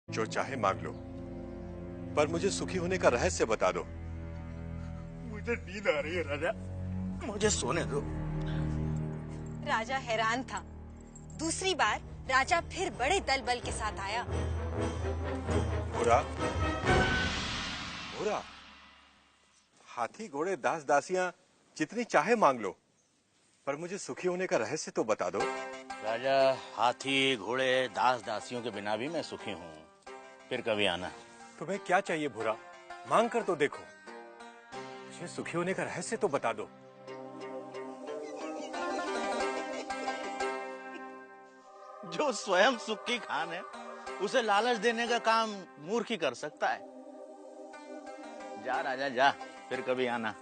जो चाहे मांग लो, पर मुझे सुखी होने का रहस्य बता दो। मुझे नींद आ रही है राजा, मुझे सोने दो। राजा हैरान था। दूसरी बार राजा फिर बड़े दल बल के साथ आया। भूरा, भूरा, हाथी घोड़े दास दासियां जितनी चाहे मांग लो, पर मुझे सुखी होने का रहस्य तो बता दो। राजा, हाथी घोड़े दास दासियों के बिना भी मैं सुखी हूँ, फिर कभी आना। तुम्हें क्या चाहिए भूरा? मांग कर तो देखो। मुझे सुखी होने का रहस्य तो बता दो। जो स्वयं सुख की खान है, उसे लालच देने का काम मूर्ख ही कर सकता है। जा राजा जा, फिर कभी आना।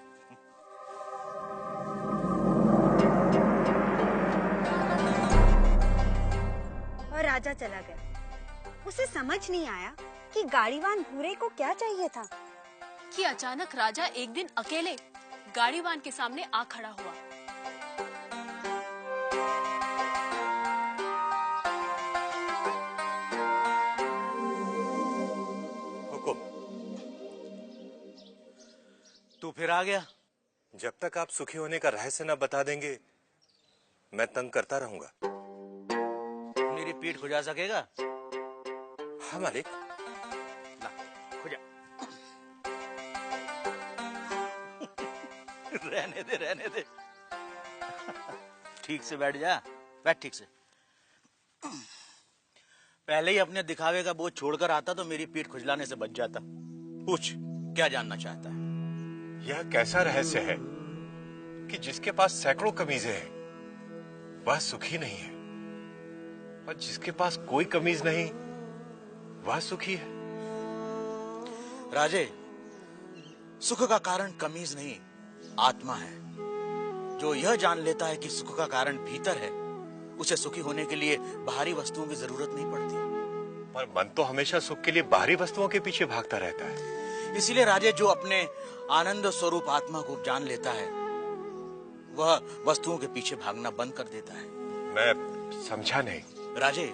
और राजा चला गया। उसे समझ नहीं आया कि गाड़ीवान भूरे को क्या चाहिए था कि अचानक राजा एक दिन अकेले गाड़ीवान के सामने आ खड़ा हुआ। हुकुम। तू फिर आ गया? जब तक आप सुखी होने का रहस्य न बता देंगे, मैं तंग करता रहूंगा। मेरी पीठ खुजा सकेगा? हाँ मालिक। ला, खुजा। रहने दे, रहने दे। ठीक से बैठ जा, बैठ ठीक से। पहले ही अपने दिखावे का बोझ छोड़कर आता तो मेरी पीठ खुजलाने से बच जाता। पूछ, क्या जानना चाहता है? यह कैसा रहस्य है कि जिसके पास सैकड़ों कमीजें हैं, वह सुखी नहीं है, और जिसके पास कोई कमीज नहीं, वह सुखी है? राजे, सुख का कारण कमीज नहीं, आत्मा है। जो यह जान लेता है कि सुख का कारण भीतर है, उसे सुखी होने के लिए बाहरी वस्तुओं की जरूरत नहीं पड़ती। पर मन तो हमेशा सुख के लिए बाहरी वस्तुओं के पीछे भागता रहता है। इसीलिए राजे, जो अपने आनंद स्वरूप आत्मा को जान लेता है, वह वस्तुओं के पीछे भागना बंद कर देता है। मैं समझा नहीं। राजे,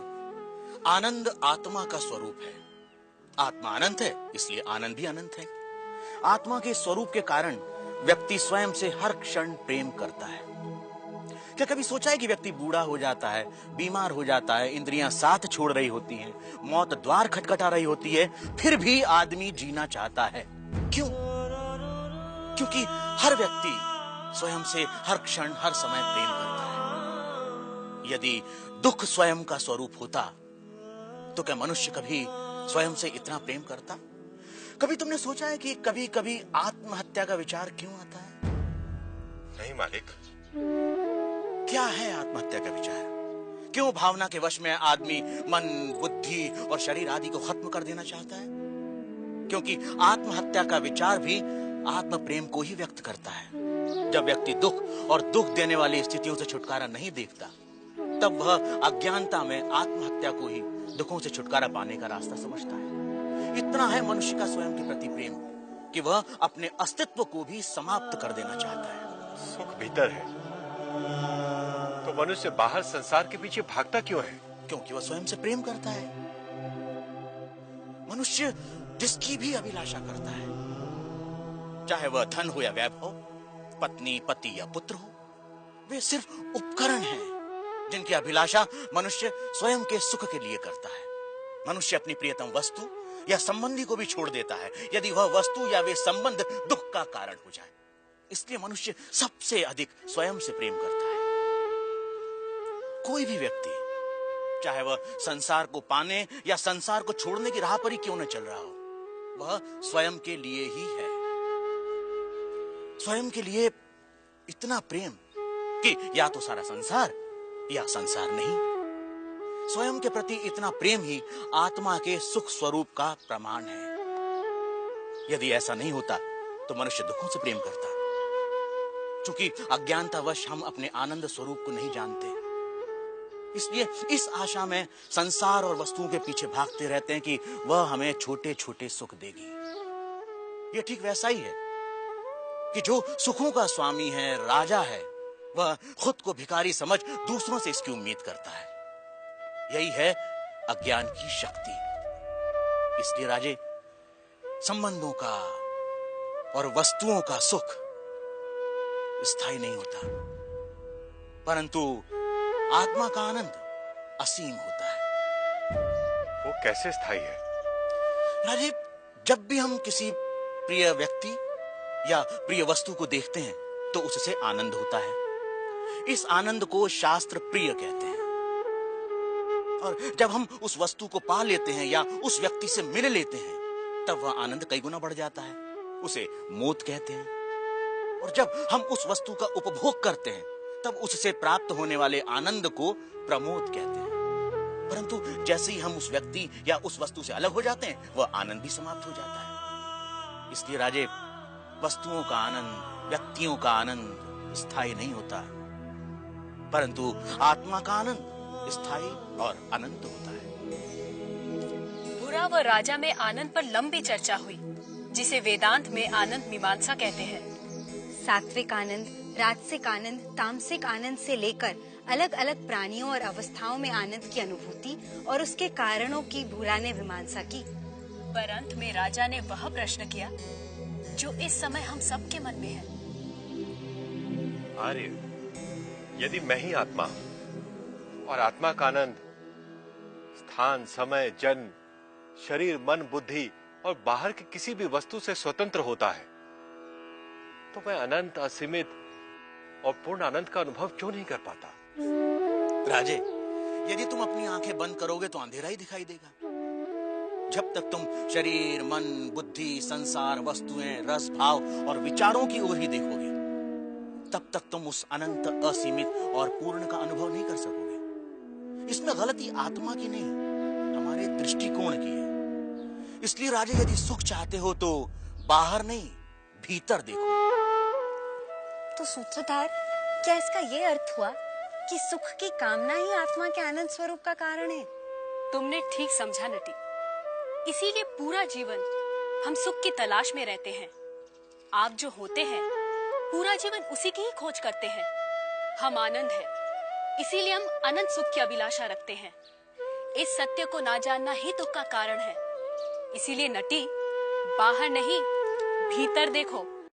आनंद आत्मा का स्वरूप है। आत्मा अनंत है, इसलिए आनंद भी अनंत है। आत्मा के स्वरूप के कारण व्यक्ति स्वयं से हर क्षण प्रेम करता है। क्या कभी सोचा है कि व्यक्ति बूढ़ा हो जाता है, बीमार हो जाता है, इंद्रियां साथ छोड़ रही होती हैं, मौत द्वार खटखटा रही होती है, फिर भी आदमी जीना चाहता है? क्यों? क्योंकि हर व्यक्ति स्वयं से हर क्षण हर समय प्रेम करता है। यदि दुख स्वयं का स्वरूप होता तो क्या मनुष्य कभी स्वयं से इतना प्रेम करता? कभी तुमने सोचा है कि कभी कभी आत्महत्या का विचार क्यों आता है? नहीं मालिक। क्या है आत्महत्या का विचार? क्यों भावना के वश में आदमी मन, बुद्धि और शरीर आदि को खत्म कर देना चाहता है? क्योंकि आत्महत्या का विचार भी आत्म प्रेम को ही व्यक्त करता है। जब व्यक्ति दुख और दुख देने वाली स्थितियों से छुटकारा नहीं देखता, तब वह अज्ञानता में आत्महत्या को ही दुखों से छुटकारा पाने का रास्ता समझता है। इतना है मनुष्य का स्वयं के प्रति प्रेम कि वह अपने अस्तित्व को भी समाप्त कर देना चाहता है। सुख भीतर है, तो मनुष्य बाहर संसार के पीछे भागता क्यों है? क्योंकि वह स्वयं से प्रेम करता है। मनुष्य जिसकी भी अभिलाषा करता है, चाहे वह धन हो या वैभव, पत्नी, पति या पुत्र हो, वे सिर्फ उपकरण हैं जिनकी अभिलाषा मनुष्य स्वयं के सुख के लिए करता है। मनुष्य अपनी प्रियतम वस्तु या संबंधी को भी छोड़ देता है यदि वह वस्तु या वे संबंध दुख का कारण हो जाए। इसलिए मनुष्य सबसे अधिक स्वयं से प्रेम करता है। कोई भी व्यक्ति, चाहे वह संसार को पाने या संसार को छोड़ने की राह पर ही क्यों न चल रहा हो, वह स्वयं के लिए ही है। स्वयं के लिए इतना प्रेम कि या तो सारा संसार या संसार नहीं। स्वयं के प्रति इतना प्रेम ही आत्मा के सुख स्वरूप का प्रमाण है। यदि ऐसा नहीं होता तो मनुष्य दुखों से प्रेम करता। चूंकि अज्ञानतावश हम अपने आनंद स्वरूप को नहीं जानते, इसलिए इस आशा में संसार और वस्तुओं के पीछे भागते रहते हैं कि वह हमें छोटे छोटे सुख देगी। यह ठीक वैसा ही है कि जो सुखों का स्वामी है, राजा है, वह खुद को भिखारी समझ दूसरों से इसकी उम्मीद करता है। यही है अज्ञान की शक्ति। इसलिए राजे, संबंधों का और वस्तुओं का सुख स्थायी नहीं होता, परंतु आत्मा का आनंद असीम होता है। वो कैसे स्थायी है? राजे, जब भी हम किसी प्रिय व्यक्ति या प्रिय वस्तु को देखते हैं तो उससे आनंद होता है। इस आनंद को शास्त्र प्रिय कहते हैं। और जब हम उस वस्तु को पा लेते हैं या उस व्यक्ति से मिल लेते हैं तब वह आनंद कई गुना बढ़ जाता है। उसे मोद कहते हैं। और जब हम उस वस्तु का उपभोग करते हैं तब उससे प्राप्त होने वाले आनंद को प्रमोद कहते हैं। परंतु जैसे ही हम उस व्यक्ति या उस वस्तु से अलग हो जाते हैं वह आनंद भी समाप्त हो जाता है। इसलिए राजे, वस्तुओं का आनंद, व्यक्तियों का आनंद स्थायी नहीं होता, परंतु आत्मा का आनंद स्थायी और अनंत होता है। बुरा व राजा में आनंद पर लंबी चर्चा हुई, जिसे वेदांत में आनंद मीमांसा कहते हैं। सात्विक आनंद, राजसिक आनंद, तामसिक आनंद से लेकर अलग अलग प्राणियों और अवस्थाओं में आनंद की अनुभूति और उसके कारणों की भूरा ने मीमांसा की। पर अंत में राजा ने वह प्रश्न किया जो इस समय हम सबके मन में है। आर्य, यदि मैं ही आत्मा हूं और आत्मा का आनंद स्थान, समय, जन्म, शरीर, मन, बुद्धि और बाहर की किसी भी वस्तु से स्वतंत्र होता है, तो मैं अनंत, असीमित और पूर्ण आनंद का अनुभव क्यों नहीं कर पाता? राजे, यदि तुम अपनी आंखें बंद करोगे तो अंधेरा ही दिखाई देगा। जब तक तुम शरीर, मन, बुद्धि, संसार, वस्तुएं, रस, भाव और विचारों की ओर ही देखोगे तब तक तुम उस अनंत, असीमित और पूर्ण का अनुभव नहीं कर सकोगे। इसमें गलती आत्मा की नहीं, हमारे दृष्टिकोण की है। इसलिए राजे, यदि सुख चाहते हो तो बाहर नहीं, भीतर देखो। तो सूत्रधार, क्या इसका ये अर्थ हुआ कि सुख की कामना ही आत्मा के आनंद स्वरूप का कारण है? तुमने ठीक समझा नटी। इसीलिए पूरा जीवन हम सुख की तलाश में रहते हैं। आप जो होते हैं पूरा जीवन उसी की ही खोज करते हैं। हम आनंद है, इसीलिए हम अनंत सुख की अभिलाषा रखते हैं। इस सत्य को ना जानना ही दुख का कारण है। इसीलिए नटी, बाहर नहीं, भीतर देखो।